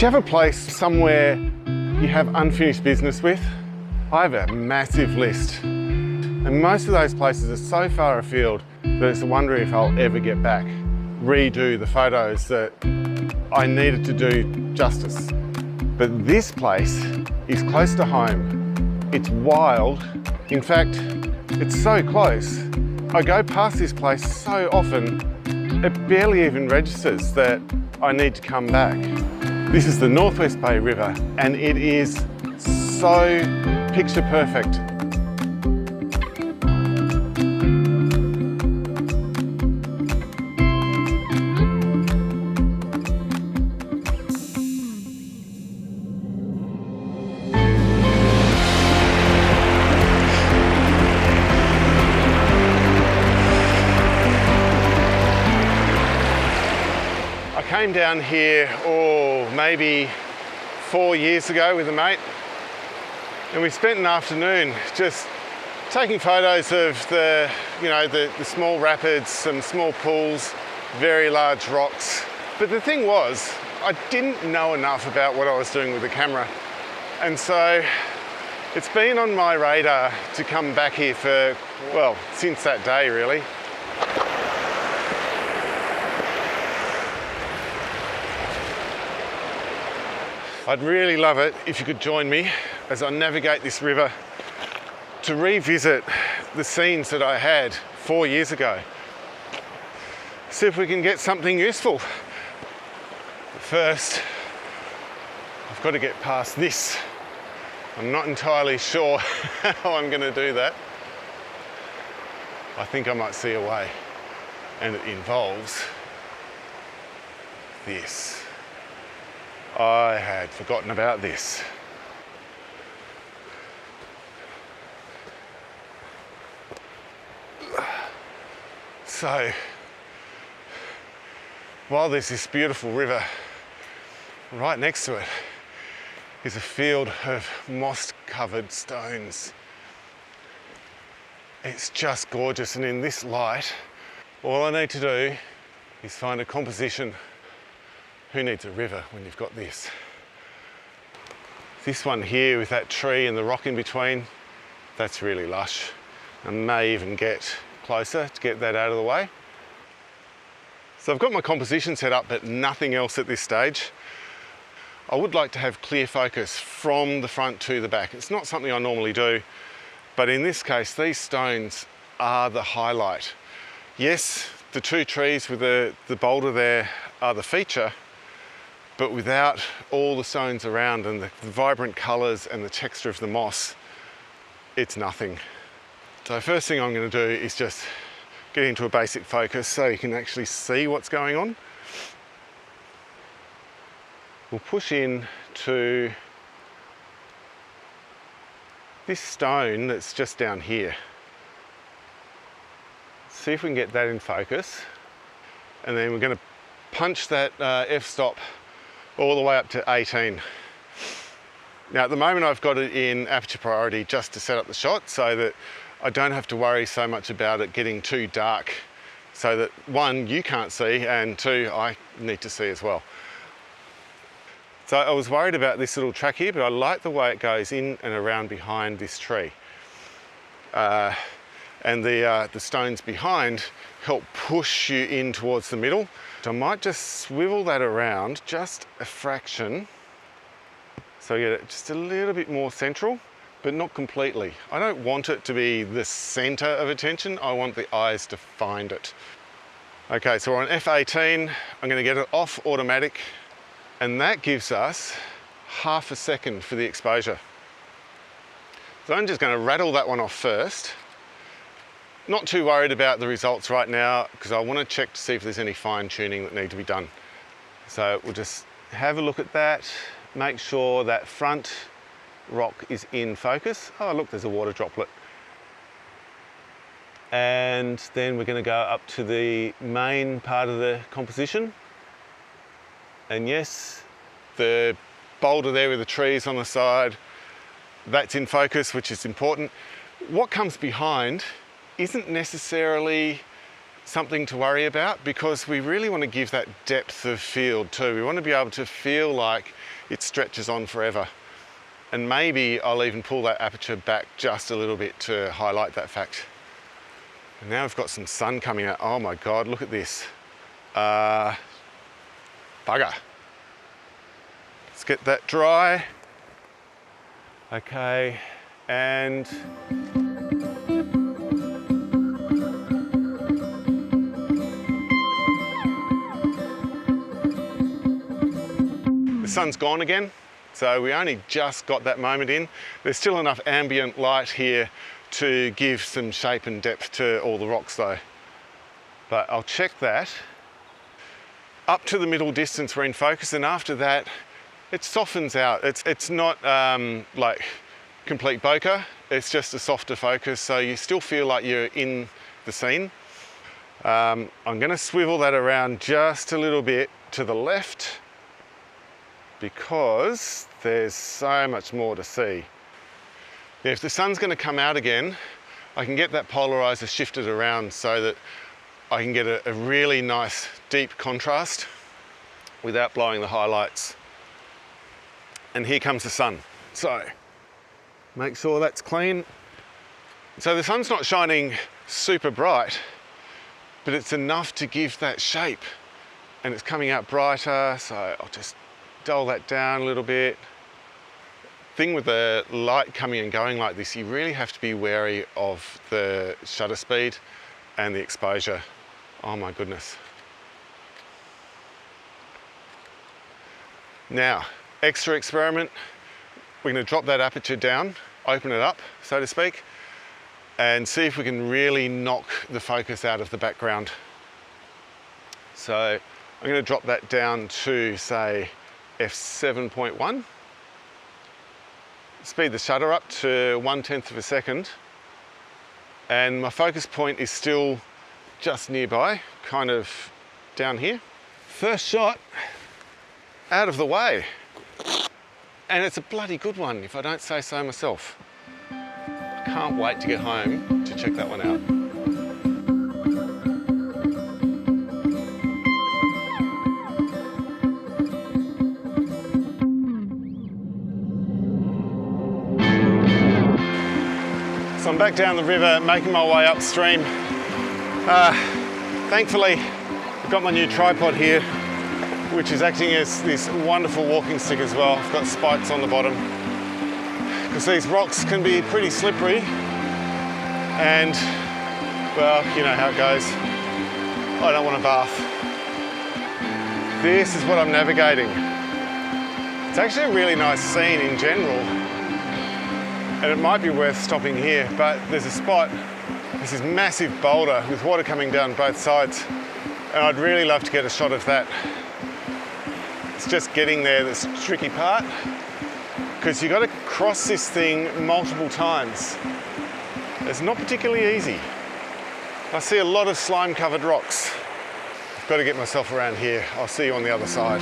Do you have a place somewhere you have unfinished business with? I have a massive list, and most of those places are so far afield that it's a wonder if I'll ever get back, redo the photos that I needed to do justice. But this place is close to home. It's wild. In fact, it's so close. I go past this place so often, it barely even registers that I need to come back. This is the Northwest Bay River, and it is so picture perfect. I came down here, maybe 4 years ago with a mate, and we spent an afternoon just taking photos of the small rapids, some small pools, very large rocks. But the thing was, I didn't know enough about what I was doing with the camera, and so it's been on my radar to come back here for, well, since that day really. I'd really love it if you could join me as I navigate this river to revisit the scenes that I had 4 years ago. See if we can get something useful. But first, I've got to get past this. I'm not entirely sure how I'm going to do that. I think I might see a way, and it involves this. I had forgotten about this. So, while there's this beautiful river, right next to it is a field of moss-covered stones. It's just gorgeous, and in this light, all I need to do is find a composition. Who needs a river when you've got this? This one here with that tree and the rock in between, that's really lush. I may even get closer to get that out of the way. So I've got my composition set up, but nothing else at this stage. I would like to have clear focus from the front to the back. It's not something I normally do, but in this case, these stones are the highlight. Yes, the two trees with the boulder there are the feature, but without all the stones around and the vibrant colours and the texture of the moss, it's nothing. So first thing I'm going to do is just get into a basic focus so you can actually see what's going on. We'll push in to this stone that's just down here. See if we can get that in focus. And then we're going to punch that f-stop all the way up to 18. Now at the moment I've got it in aperture priority just to set up the shot so that I don't have to worry so much about it getting too dark, so that one, you can't see, and two, I need to see as well. So I was worried about this little track here, but I like the way it goes in and around behind this tree. And the stones behind help push you in towards the middle. So I might just swivel that around just a fraction so you get it just a little bit more central, but not completely. I don't want it to be the center of attention, I want the eyes to find it. Okay, so we're on F18, I'm gonna get it off automatic, and that gives us half a second for the exposure. So I'm just gonna rattle that one off first. Not too worried about the results right now because I want to check to see if there's any fine tuning that need to be done. So we'll just have a look at that, make sure that front rock is in focus. Oh look, there's a water droplet. And then we're going to go up to the main part of the composition. And yes, the boulder there with the trees on the side, that's in focus, which is important. What comes behind isn't necessarily something to worry about, because we really want to give that depth of field too. We want to be able to feel like it stretches on forever. And maybe I'll even pull that aperture back just a little bit to highlight that fact. And now we've got some sun coming out. Oh my God, look at this. Bugger. Let's get that dry. Okay, and the sun's gone again, so we only just got that moment in. There's still enough ambient light here to give some shape and depth to all the rocks though. But I'll check that. Up to the middle distance we're in focus, and after that it softens out. It's not like complete bokeh, it's just a softer focus, so you still feel like you're in the scene. I'm going to swivel that around just a little bit to the left, because there's so much more to see. Now, if the sun's going to come out again, I can get that polarizer shifted around so that I can get a really nice deep contrast without blowing the highlights. And here comes the sun. So make sure that's clean. So the sun's not shining super bright, but it's enough to give that shape, and it's coming out brighter. So I'll just dull that down a little bit. Thing with the light coming and going like this, you really have to be wary of the shutter speed and the exposure. Oh my goodness. Now, extra experiment. We're going to drop that aperture down, open it up, so to speak, and see if we can really knock the focus out of the background. So I'm going to drop that down to, say, f7.1. Speed the shutter up to 1/10 of a second, and my focus point is still just nearby, kind of down here. First shot out of the way, and it's a bloody good one if I don't say so myself. I can't wait to get home to check that one out. So I'm back down the river, making my way upstream. Thankfully, I've got my new tripod here, which is acting as this wonderful walking stick as well. I've got spikes on the bottom, because these rocks can be pretty slippery, and, well, you know how it goes. I don't want a bath. This is what I'm navigating. It's actually a really nice scene in general, and it might be worth stopping here, but there's a spot, this is massive boulder with water coming down both sides, and I'd really love to get a shot of that. It's just getting there that's the tricky part, because you've got to cross this thing multiple times. It's not particularly easy. I see a lot of slime covered rocks. I've got to get myself around here. I'll see you on the other side.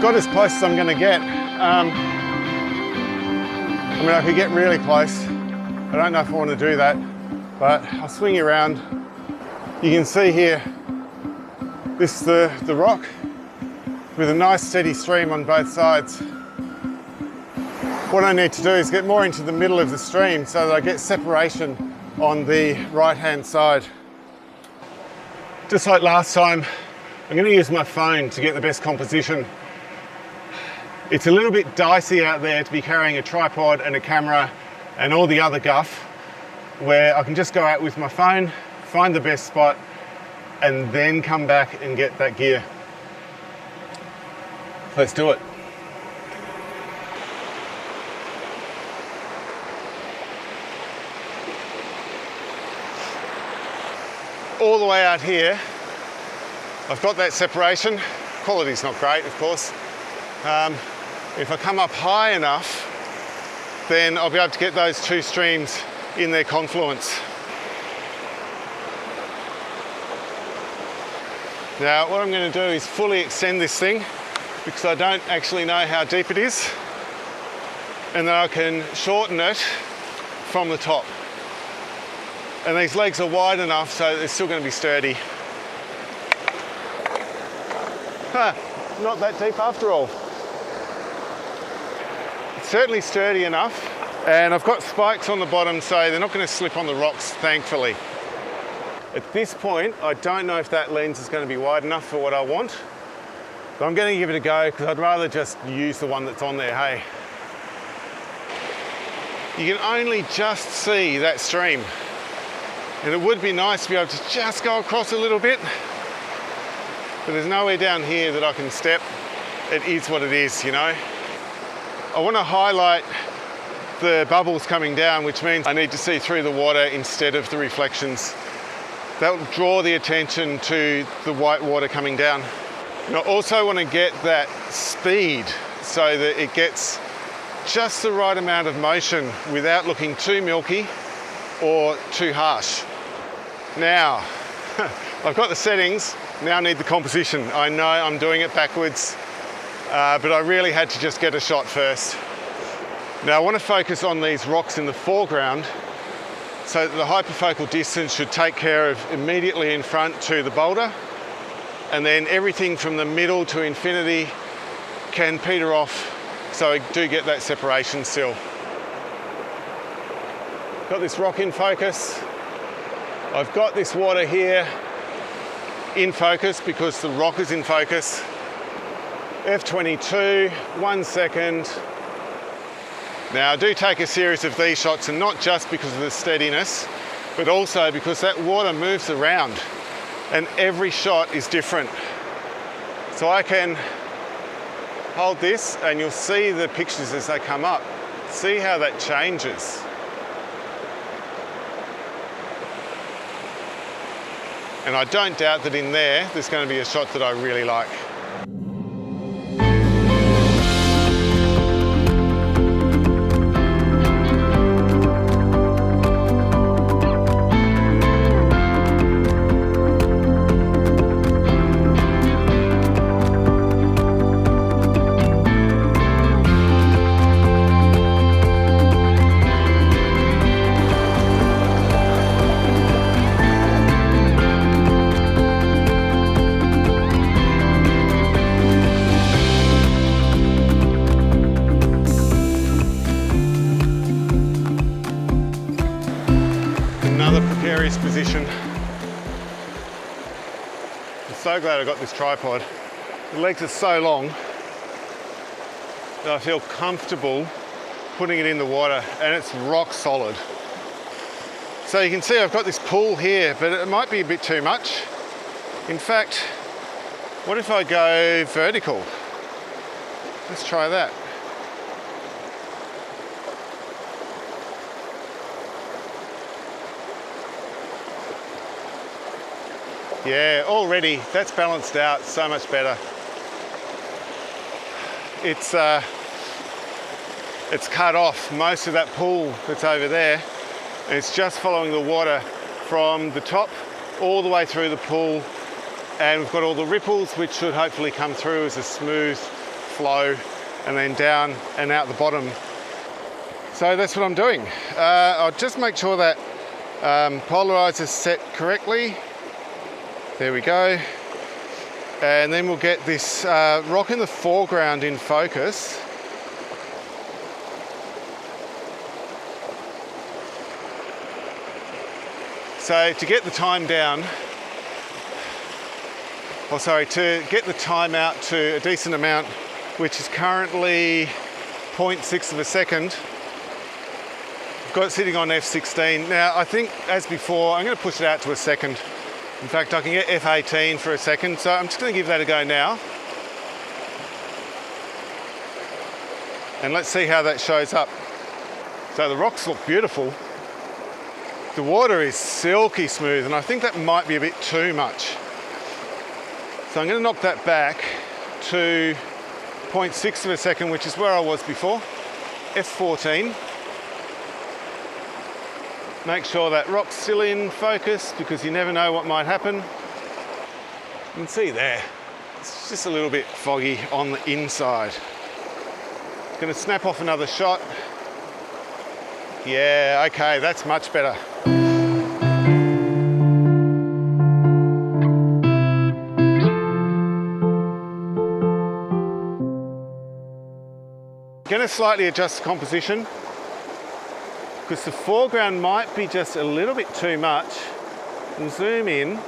Got as close as I'm going to get. I mean, I could get really close. I don't know if I want to do that, but I'll swing you around. You can see here, this is the rock with a nice steady stream on both sides. What I need to do is get more into the middle of the stream so that I get separation on the right-hand side. Just like last time, I'm going to use my phone to get the best composition. It's a little bit dicey out there to be carrying a tripod and a camera and all the other guff, where I can just go out with my phone, find the best spot, and then come back and get that gear. Let's do it. All the way out here, I've got that separation. Quality's not great, of course. If I come up high enough, then I'll be able to get those two streams in their confluence. Now what I'm going to do is fully extend this thing because I don't actually know how deep it is, and then I can shorten it from the top. And these legs are wide enough so they're still going to be sturdy. Not that deep after all. It's certainly sturdy enough, and I've got spikes on the bottom so they're not going to slip on the rocks, thankfully. At this point, I don't know if that lens is going to be wide enough for what I want, but I'm going to give it a go because I'd rather just use the one that's on there, hey. You can only just see that stream, and it would be nice to be able to just go across a little bit, but there's nowhere down here that I can step. It is what it is, you know. I want to highlight the bubbles coming down, which means I need to see through the water instead of the reflections. That will draw the attention to the white water coming down. And I also want to get that speed so that it gets just the right amount of motion without looking too milky or too harsh. Now, I've got the settings, now I need the composition. I know I'm doing it backwards, but I really had to just get a shot first. Now I want to focus on these rocks in the foreground so that the hyperfocal distance should take care of immediately in front to the boulder, and then everything from the middle to infinity can peter off so I do get that separation still. Got this rock in focus. I've got this water here in focus because the rock is in focus. F22, 1 second. Now I do take a series of these shots, and not just because of the steadiness, but also because that water moves around and every shot is different. So I can hold this and you'll see the pictures as they come up. See how that changes. And I don't doubt that in there's going to be a shot that I really like. Position. I'm so glad I got this tripod. The legs are so long that I feel comfortable putting it in the water, and it's rock solid. So you can see I've got this pool here, but it might be a bit too much. In fact, what if I go vertical? Let's try that. Yeah, already that's balanced out so much better. It's cut off most of that pool that's over there, and it's just following the water from the top all the way through the pool, and we've got all the ripples which should hopefully come through as a smooth flow and then down and out the bottom. So that's what I'm doing. I'll just make sure that Polariser is set correctly. There we go. And then we'll get this rock in the foreground in focus. So to get the time down, to get the time out to a decent amount, which is currently 0.6 of a second, I've got it sitting on F16. Now I think, as before, I'm going to push it out to a second. In fact, I can get F18 for a second, so I'm just going to give that a go now. And let's see how that shows up. So the rocks look beautiful. The water is silky smooth, and I think that might be a bit too much. So I'm going to knock that back to 0.6 of a second, which is where I was before. F14. Make sure that rock's still in focus because you never know what might happen. You can see there, it's just a little bit foggy on the inside. Gonna snap off another shot. Yeah, okay, that's much better. Gonna slightly adjust the composition because the foreground might be just a little bit too much. And zoom in.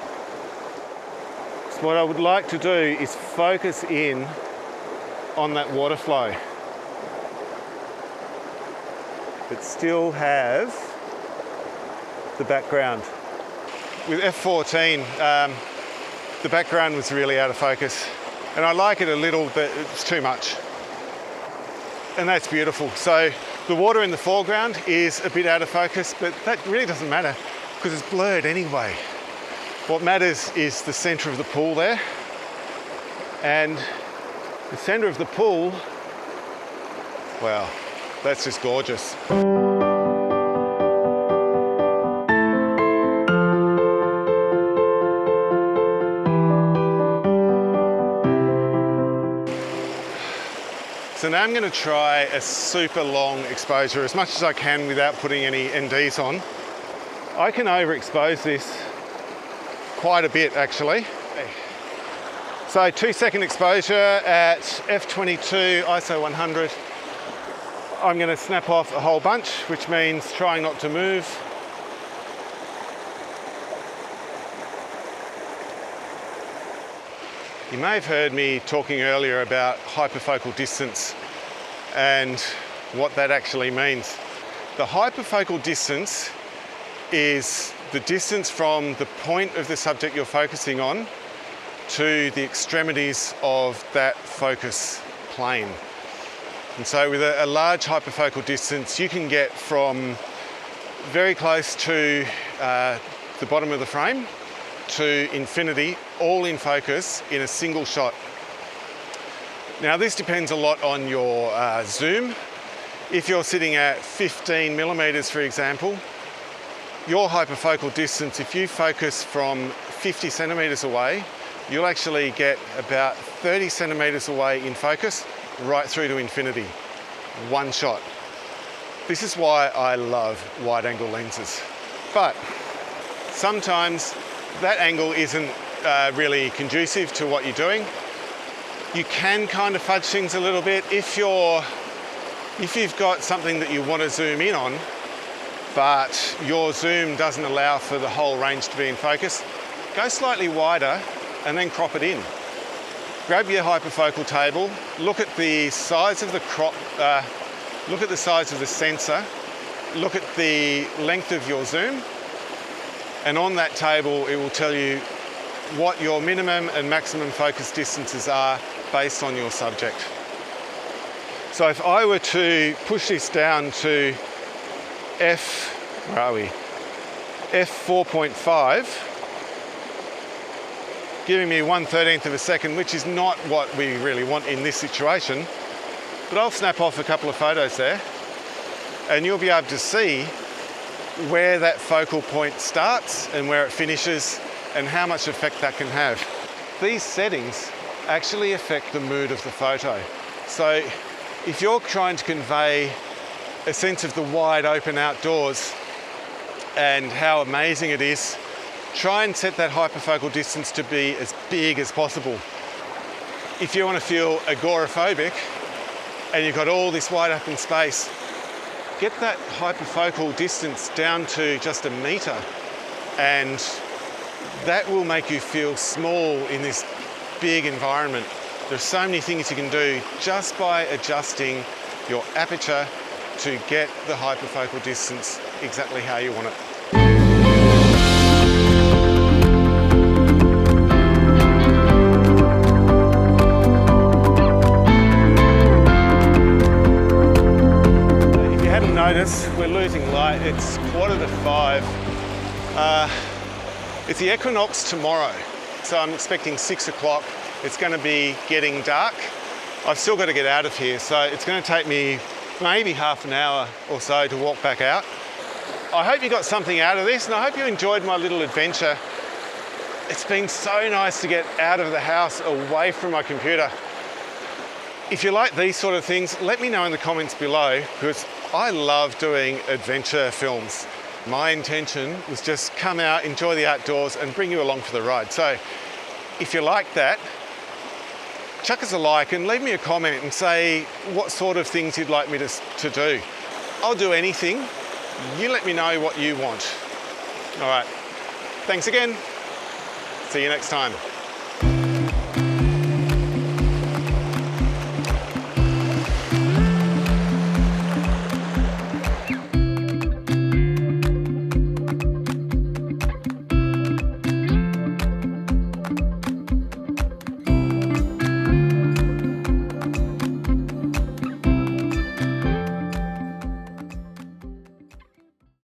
So what I would like to do is focus in on that water flow, but still have the background. With F14, the background was really out of focus, and I like it a little, but it's too much. And that's beautiful. So the water in the foreground is a bit out of focus, but that really doesn't matter because it's blurred anyway. What matters is the center of the pool there. And the center of the pool, wow, that's just gorgeous. So now I'm going to try a super long exposure as much as I can without putting any NDs on. I can overexpose this quite a bit actually. So 2-second exposure at f22 ISO 100. I'm going to snap off a whole bunch, which means trying not to move. You may have heard me talking earlier about hyperfocal distance and what that actually means. The hyperfocal distance is the distance from the point of the subject you're focusing on to the extremities of that focus plane. And so with a large hyperfocal distance, you can get from very close to the bottom of the frame to infinity, all in focus in a single shot. Now this depends a lot on your zoom. If you're sitting at 15 millimeters, for example, your hyperfocal distance, if you focus from 50 centimeters away, you'll actually get about 30 centimeters away in focus, right through to infinity, one shot. This is why I love wide angle lenses. But sometimes that angle isn't really conducive to what you're doing. You can kind of fudge things a little bit if you've got something that you want to zoom in on, but your zoom doesn't allow for the whole range to be in focus. Go slightly wider and then crop it in. Grab your hyperfocal table, look at the size of the crop, look at the size of the sensor, look at the length of your zoom, and on that table it will tell you what your minimum and maximum focus distances are based on your subject. So if I were to push this down to f4.5, giving me 1/13 of a second, which is not what we really want in this situation, but I'll snap off a couple of photos there and you'll be able to see where that focal point starts and where it finishes and how much effect that can have. These settings actually affect the mood of the photo. So if you're trying to convey a sense of the wide open outdoors and how amazing it is, try and set that hyperfocal distance to be as big as possible. If you want to feel agoraphobic and you've got all this wide open space, get that hyperfocal distance down to just 1 meter, and that will make you feel small in this big environment. There's so many things you can do just by adjusting your aperture to get the hyperfocal distance exactly how you want it. If you hadn't noticed, we're losing light. It's 4:45. It's the equinox tomorrow, so I'm expecting 6 o'clock. It's going to be getting dark. I've still got to get out of here, so it's going to take me maybe half an hour or so to walk back out. I hope you got something out of this, and I hope you enjoyed my little adventure. It's been so nice to get out of the house, away from my computer. If you like these sort of things, let me know in the comments below, because I love doing adventure films. My intention was just come out, enjoy the outdoors, and bring you along for the ride. So if you like that, chuck us a like and leave me a comment and say what sort of things you'd like me to do. I'll do anything. You let me know what you want. All right, thanks again. See you next time.